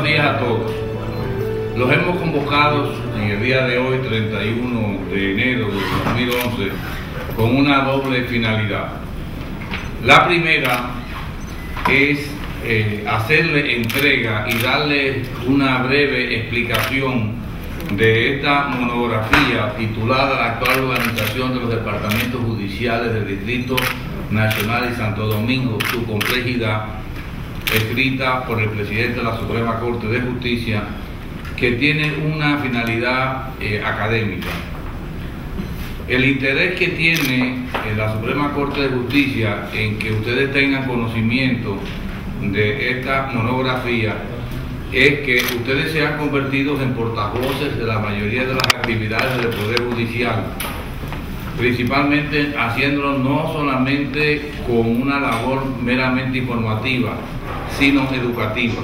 Buenos días a todos. Los hemos convocado en el día de hoy, 31 de enero de 2011, con una doble finalidad. La primera es hacerle entrega y darle una breve explicación de esta monografía titulada La actual organización de los departamentos judiciales del Distrito Nacional y Santo Domingo, su complejidad, escrita por el presidente de la Suprema Corte de Justicia, que tiene una finalidad académica. El interés que tiene la Suprema Corte de Justicia en que ustedes tengan conocimiento de esta monografía es que ustedes se han convertido en portavoces de la mayoría de las actividades del Poder Judicial, principalmente haciéndolo no solamente con una labor meramente informativa, sino educativa.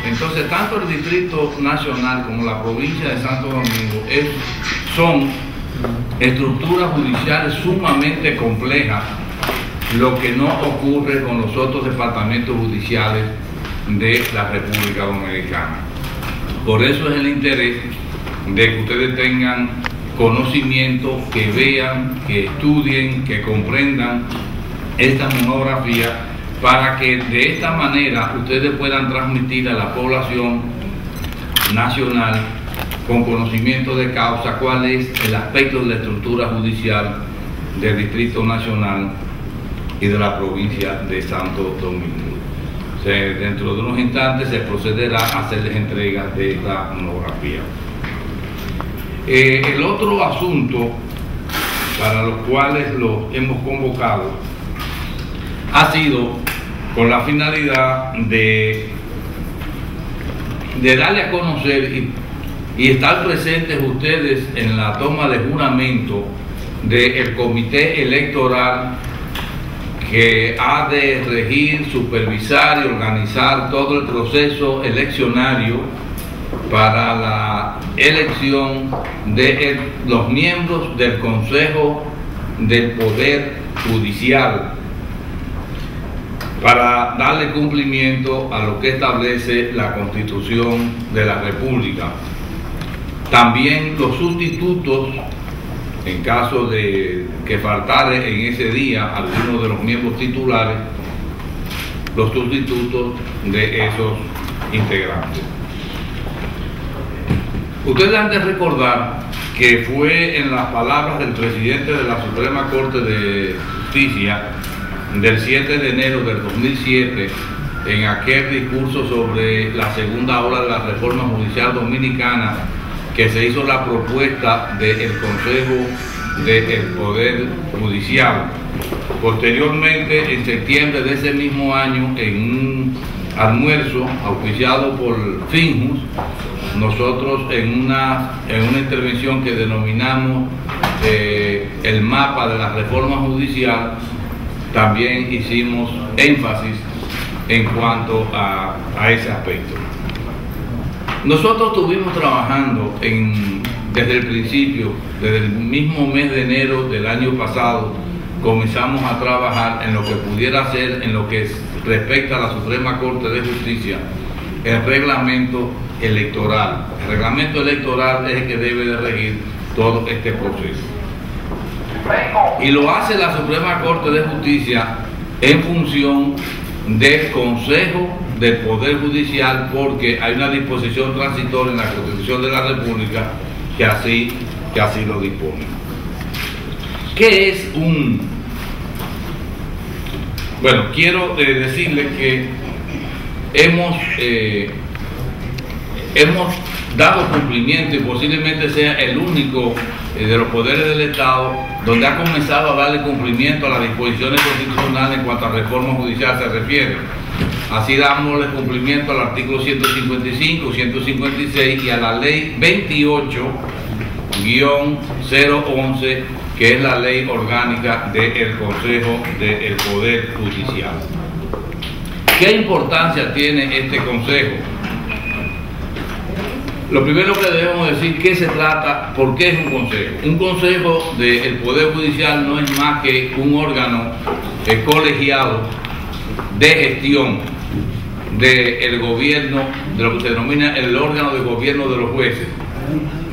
Entonces, tanto el Distrito Nacional como la provincia de Santo Domingo son estructuras judiciales sumamente complejas, lo que no ocurre con los otros departamentos judiciales de la República Dominicana. Por eso es el interés de que ustedes tengan conocimiento, que vean, que estudien, que comprendan esta monografía, para que de esta manera ustedes puedan transmitir a la población nacional con conocimiento de causa cuál es el aspecto de la estructura judicial del Distrito Nacional y de la provincia de Santo Domingo. Dentro de unos instantes se procederá a hacerles entrega de esta monografía. El otro asunto para los cuales los hemos convocado ha sido con la finalidad de darle a conocer y estar presentes ustedes en la toma de juramento del comité electoral que ha de regir, supervisar y organizar todo el proceso eleccionario para la elección de los miembros del Consejo del Poder Judicial, para darle cumplimiento a lo que establece la Constitución de la República. También los sustitutos, en caso de que faltare en ese día alguno de los miembros titulares, los sustitutos de esos integrantes. Ustedes han de recordar que fue en las palabras del presidente de la Suprema Corte de Justicia del 7 de enero del 2007, en aquel discurso sobre la segunda ola de la reforma judicial dominicana, que se hizo la propuesta del Consejo del Poder Judicial. Posteriormente, en septiembre de ese mismo año, en un almuerzo auspiciado por Finjus, nosotros en una intervención que denominamos el mapa de la reforma judicial, también hicimos énfasis en cuanto a ese aspecto. Nosotros estuvimos trabajando desde el principio, desde el mismo mes de enero del año pasado, comenzamos a trabajar en lo que pudiera ser, en lo que respecta a la Suprema Corte de Justicia, el reglamento electoral. El reglamento electoral es el que debe de regir todo este proceso. Y lo hace la Suprema Corte de Justicia en función del Consejo del Poder Judicial, porque hay una disposición transitoria en la Constitución de la República que así lo dispone. ¿Qué es Bueno, quiero decirles que hemos dado cumplimiento, y posiblemente sea el único de los poderes del Estado donde ha comenzado a darle cumplimiento a las disposiciones constitucionales en cuanto a reforma judicial se refiere. Así damos cumplimiento al artículo 155, 156 y a la ley 28-011, que es la ley orgánica del Consejo del Poder Judicial. ¿Qué importancia tiene este Consejo? Lo primero que debemos decir, ¿qué se trata? ¿Por qué es un consejo? Un consejo del Poder Judicial no es más que un órgano colegiado de gestión del gobierno, de lo que se denomina el órgano de gobierno de los jueces.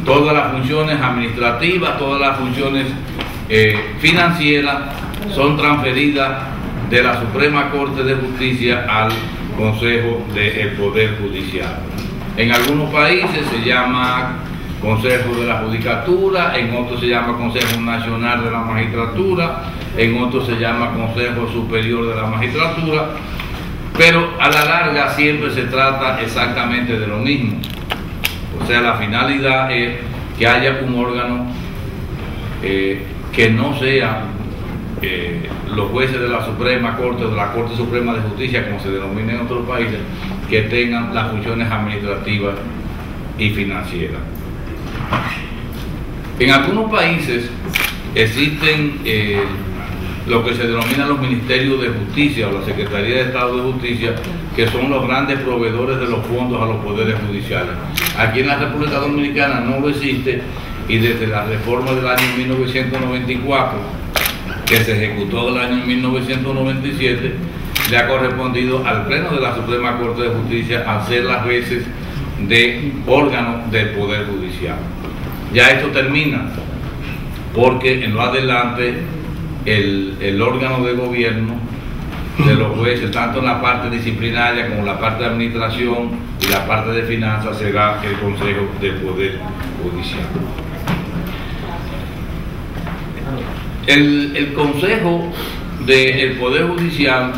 Todas las funciones administrativas, todas las funciones financieras son transferidas de la Suprema Corte de Justicia al Consejo del Poder Judicial. En algunos países se llama Consejo de la Judicatura, en otros se llama Consejo Nacional de la Magistratura, en otros se llama Consejo Superior de la Magistratura, pero a la larga siempre se trata exactamente de lo mismo. O sea, la finalidad es que haya un órgano que no sea los jueces de la Suprema Corte o de la Corte Suprema de Justicia, como se denomina en otros países, que tengan las funciones administrativas y financieras. En algunos países existen lo que se denominan los ministerios de justicia o la Secretaría de Estado de Justicia, que son los grandes proveedores de los fondos a los poderes judiciales. Aquí en la República Dominicana no lo existe, y desde la reforma del año 1994, que se ejecutó el año 1997, le ha correspondido al Pleno de la Suprema Corte de Justicia hacer las veces de órgano del Poder Judicial. Ya esto termina, porque en lo adelante el órgano de gobierno de los jueces, tanto en la parte disciplinaria como en la parte de administración y la parte de finanzas, será el Consejo del Poder Judicial. El Consejo del Poder Judicial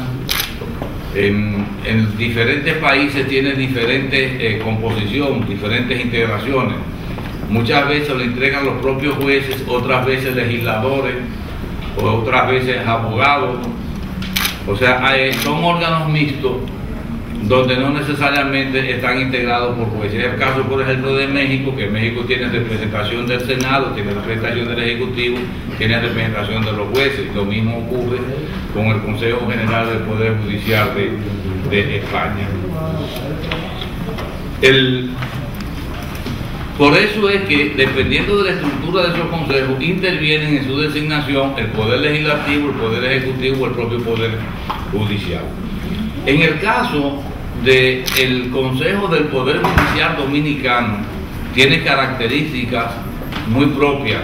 en diferentes países tiene diferentes composición, diferentes integraciones. Muchas veces le entregan los propios jueces, otras veces legisladores, o otras veces abogados. O sea, son órganos mixtos donde no necesariamente están integrados por jueces. Es el caso, por ejemplo, de México, que México tiene representación del Senado, tiene representación del Ejecutivo, tiene representación de los jueces. Lo mismo ocurre con el Consejo General del Poder Judicial de España. Por eso es que, dependiendo de la estructura de esos consejos, intervienen en su designación el Poder Legislativo, el Poder Ejecutivo o el propio Poder Judicial. En el caso del Consejo del Poder Judicial Dominicano, tiene características muy propias,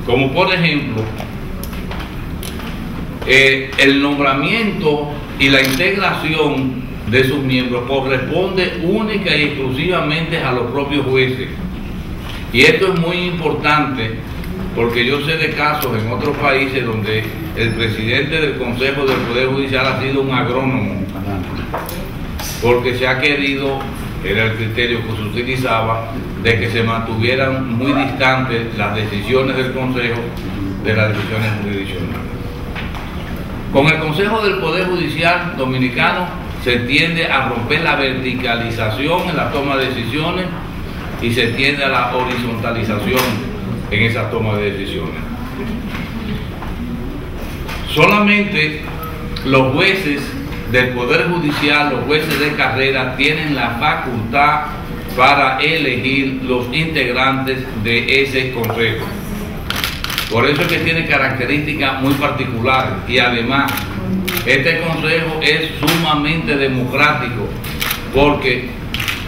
como por ejemplo, el nombramiento y la integración de sus miembros corresponde única y exclusivamente a los propios jueces. Y esto es muy importante porque yo sé de casos en otros países donde el presidente del Consejo del Poder Judicial ha sido un agrónomo, porque se ha querido, era el criterio que se utilizaba, de que se mantuvieran muy distantes las decisiones del Consejo de las decisiones jurisdiccionales. Con el Consejo del Poder Judicial Dominicano se tiende a romper la verticalización en la toma de decisiones y se tiende a la horizontalización en esa toma de decisiones. Solamente los jueces del Poder Judicial, los jueces de carrera, tienen la facultad para elegir los integrantes de ese consejo. Por eso es que tiene características muy particulares, y además este consejo es sumamente democrático, porque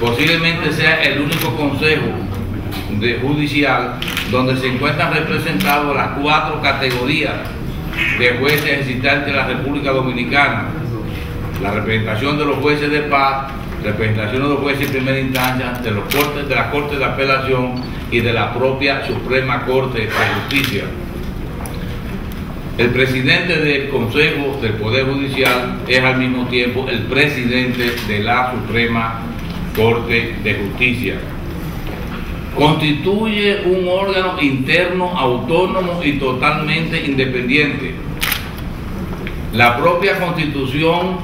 posiblemente sea el único consejo judicial donde se encuentran representados las 4 categorías de jueces existentes en la República Dominicana: la representación de los jueces de paz, representación de los jueces de primera instancia, de las cortes de apelación y de la propia Suprema Corte de Justicia. El presidente del Consejo del Poder Judicial es al mismo tiempo el presidente de la Suprema Corte de Justicia. Constituye un órgano interno, autónomo y totalmente independiente. La propia Constitución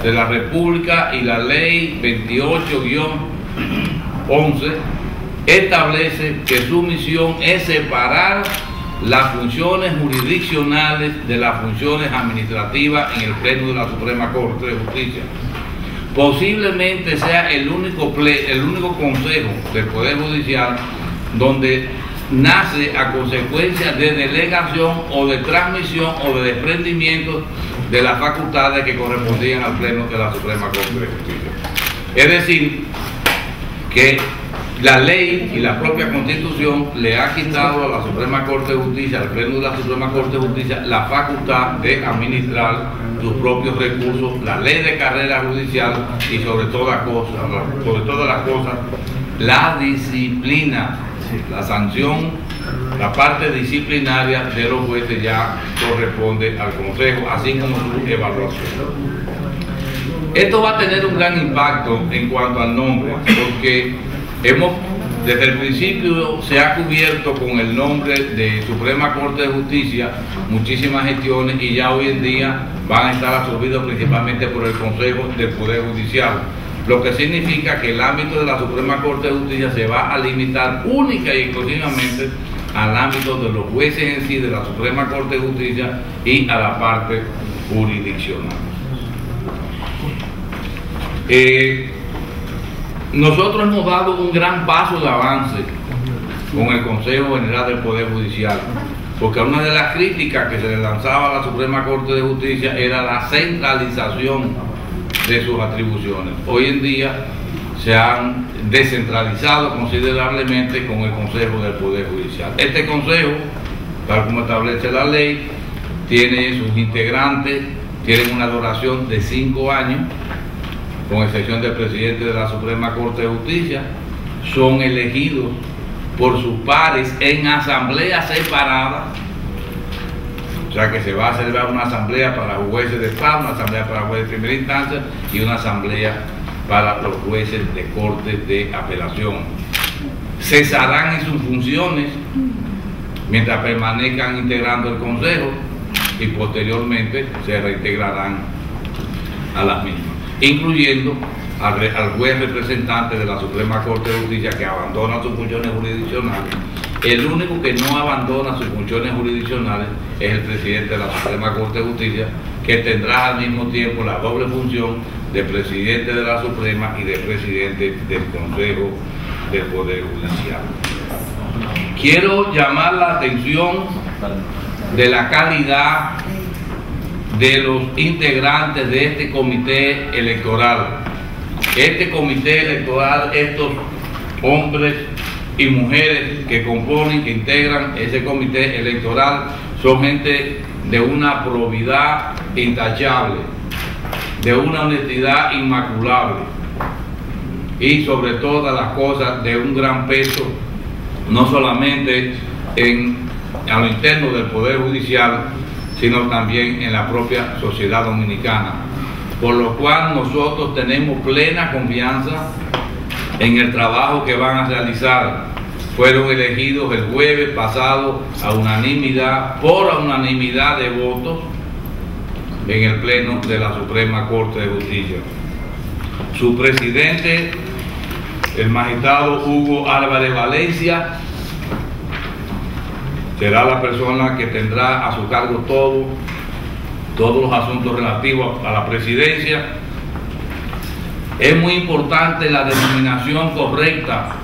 de la República y la Ley 28-11 establece que su misión es separar las funciones jurisdiccionales de las funciones administrativas en el Pleno de la Suprema Corte de Justicia. Posiblemente sea el único consejo del Poder Judicial donde nace a consecuencia de delegación o de transmisión o de desprendimiento de las facultades que correspondían al Pleno de la Suprema Corte de Justicia. Es decir, que la ley y la propia Constitución le ha quitado a la Suprema Corte de Justicia, al Pleno de la Suprema Corte de Justicia, la facultad de administrar sus propios recursos, la ley de carrera judicial y sobre todas las cosas, la disciplina, la sanción, la parte disciplinaria de los jueces ya corresponde al Consejo, así como su evaluación. Esto va a tener un gran impacto en cuanto al nombre, porque desde el principio se ha cubierto con el nombre de Suprema Corte de Justicia muchísimas gestiones y ya hoy en día van a estar absorbidos principalmente por el Consejo del Poder Judicial, lo que significa que el ámbito de la Suprema Corte de Justicia se va a limitar única y exclusivamente al ámbito de los jueces en sí de la Suprema Corte de Justicia y a la parte jurisdiccional. Nosotros hemos dado un gran paso de avance con el Consejo General del Poder Judicial, porque una de las críticas que se le lanzaba a la Suprema Corte de Justicia era la centralización de sus atribuciones. Hoy en día se han descentralizado considerablemente con el Consejo del Poder Judicial. Este Consejo, tal como establece la ley, tiene sus integrantes, tienen una duración de 5 años, con excepción del presidente de la Suprema Corte de Justicia, son elegidos por sus pares en asambleas separadas, o sea que se va a celebrar una asamblea para los jueces de paz, una asamblea para jueces de primera instancia y una asamblea para los jueces de cortes de apelación. Cesarán en sus funciones mientras permanezcan integrando el Consejo y posteriormente se reintegrarán a las mismas, incluyendo al juez representante de la Suprema Corte de Justicia que abandona sus funciones jurisdiccionales. El único que no abandona sus funciones jurisdiccionales es el presidente de la Suprema Corte de Justicia, que tendrá al mismo tiempo la doble función de presidente de la Suprema y de presidente del Consejo del Poder Judicial. Quiero llamar la atención de la calidad de los integrantes de este comité electoral. Este comité electoral, estos hombres y mujeres que componen, que integran ese comité electoral, son gente de una probidad intachable, de una honestidad inmaculable y sobre todas las cosas de un gran peso, no solamente a lo interno del Poder Judicial, sino también en la propia sociedad dominicana, por lo cual nosotros tenemos plena confianza en el trabajo que van a realizar. Fueron elegidos el jueves pasado a unanimidad, por unanimidad de votos, en el Pleno de la Suprema Corte de Justicia. Su presidente, el magistrado Hugo Álvarez Valencia, será la persona que tendrá a su cargo todos los asuntos relativos a la presidencia. Es muy importante la denominación correcta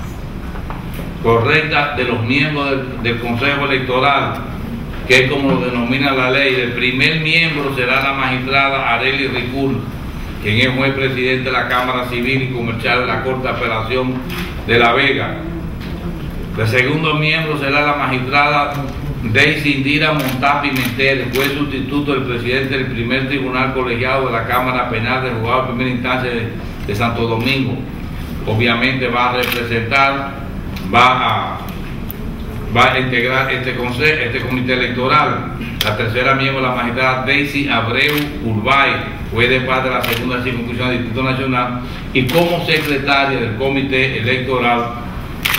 de los miembros del Consejo Electoral, que es como lo denomina la ley. El primer miembro será la magistrada Arely Ricul, quien es juez presidente de la Cámara Civil y Comercial de la Corte de Apelación de La Vega. El segundo miembro será la magistrada Daisy Indira Montá Pimentel, juez sustituto del presidente del primer tribunal colegiado de la Cámara Penal del Juzgado de Primera Instancia de Santo Domingo. Obviamente va a representar, va a integrar este comité electoral. La tercera miembro, la magistrada Daisy Abreu Urbay, juez de paz de la segunda circunscripción del Distrito Nacional, y como secretaria del comité electoral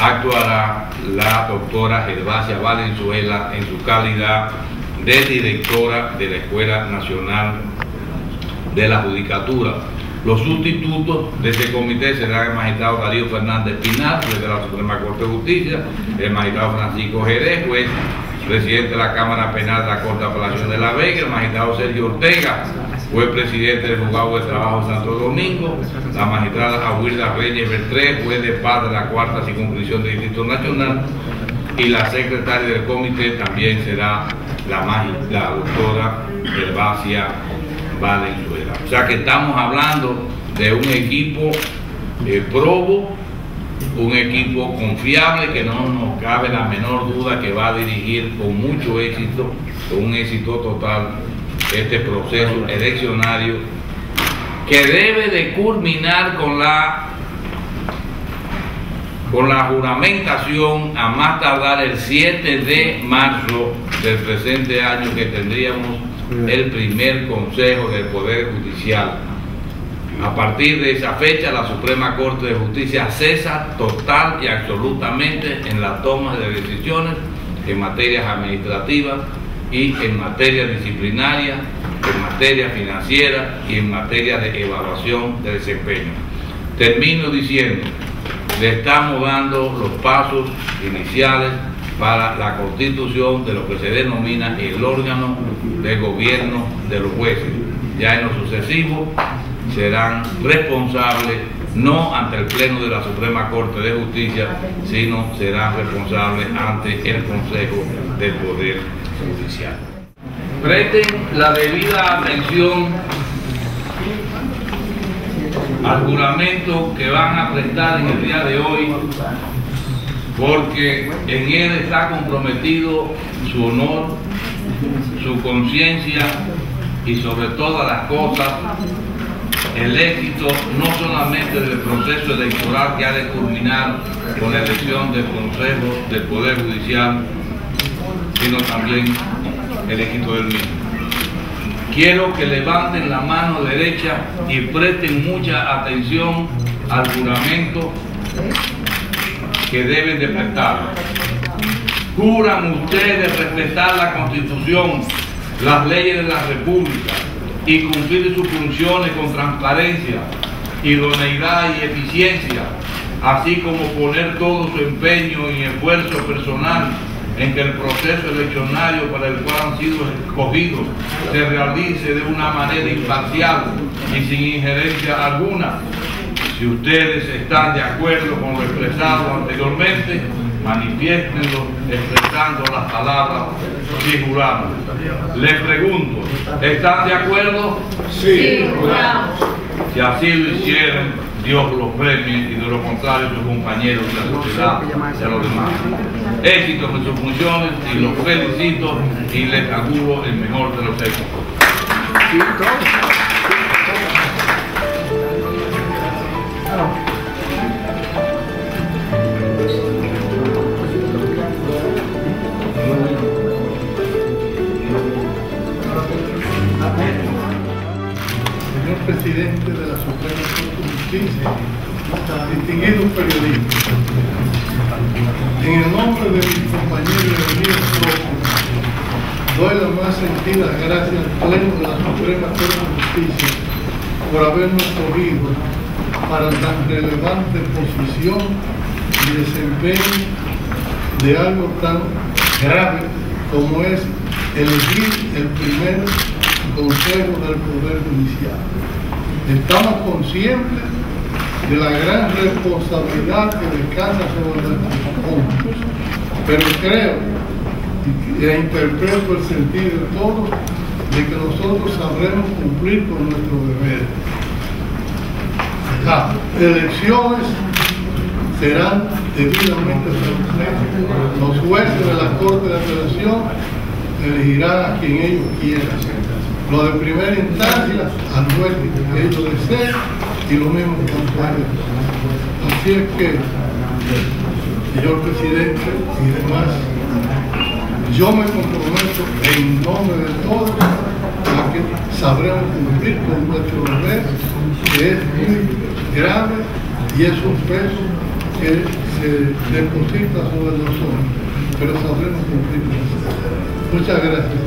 actuará la doctora Gervasia Valenzuela en su calidad de directora de la Escuela Nacional de la Judicatura. Los sustitutos de este comité serán el magistrado Darío Fernández Pinal, juez de la Suprema Corte de Justicia, el magistrado Francisco Jerez, juez presidente de la Cámara Penal de la Corte de Apelación de La Vega, el magistrado Sergio Ortega, juez presidente del Juzgado de Trabajo de Santo Domingo, la magistrada Aguilda Reyes Beltré, juez de paz de la Cuarta Circunscripción del Distrito Nacional, y la secretaria del comité también será la doctora Gervasia Valenzuela. O sea que estamos hablando de un equipo probo, un equipo confiable que no nos cabe la menor duda que va a dirigir con mucho éxito, con un éxito total, este proceso eleccionario que debe de culminar con la juramentación a más tardar el 7 de marzo del presente año, que tendríamos el primer Consejo del Poder Judicial. A partir de esa fecha, la Suprema Corte de Justicia cesa total y absolutamente en la toma de decisiones en materias administrativas y en materia disciplinaria, en materia financiera y en materia de evaluación de desempeño. Termino diciendo, le estamos dando los pasos iniciales para la constitución de lo que se denomina el órgano de gobierno de los jueces. Ya en lo sucesivo serán responsables no ante el Pleno de la Suprema Corte de Justicia, sino serán responsables ante el Consejo del Poder Judicial. Presten la debida atención al juramento que van a prestar en el día de hoy, porque en él está comprometido su honor, su conciencia y sobre todas las cosas el éxito no solamente del proceso electoral que ha de culminar con la elección del Consejo del Poder Judicial, sino también el éxito del mismo. Quiero que levanten la mano derecha y presten mucha atención al juramento que deben de prestar. ¿Juran ustedes respetar la Constitución, las leyes de la República y cumplir sus funciones con transparencia, idoneidad y eficiencia, así como poner todo su empeño y esfuerzo personal en que el proceso eleccionario para el cual han sido escogidos se realice de una manera imparcial y sin injerencia alguna? Si ustedes están de acuerdo con lo expresado anteriormente, manifiéstenlo expresando las palabras y juramos. Les pregunto, ¿están de acuerdo? Sí, juramos. Si así lo hicieran, Dios los premie, y de lo contrario sus compañeros de la sociedad y a los demás. Éxito en sus funciones, y los felicito y les auguro el mejor de los éxitos. Señor presidente de la Suprema Corte de Justicia, distinguidos periodistas, en el nombre de mis compañeros y amigos propios, doy las más sentidas gracias al Pleno de la Suprema Corte de Justicia por habernos escogido para tan relevante posición y desempeño de algo tan grave como es elegir el primer Consejo del Poder Judicial. Estamos conscientes de la gran responsabilidad que descansa sobre nuestros hombros, pero creo e interpreto el sentido de todos de que nosotros sabremos cumplir con nuestro deber. Las elecciones serán debidamente celebradas. Los jueces de la Corte de Apelación elegirán a quien ellos quieran. Lo de primera instancia al juez que ellos deseen, y lo mismo con el juez. Así es que, señor presidente y demás, yo me comprometo en nombre de todos a que sabremos cumplir con nuestro deber, que es muy grave y es un peso que se deposita sobre nosotros, pero sabremos cumplir con eso. Muchas gracias.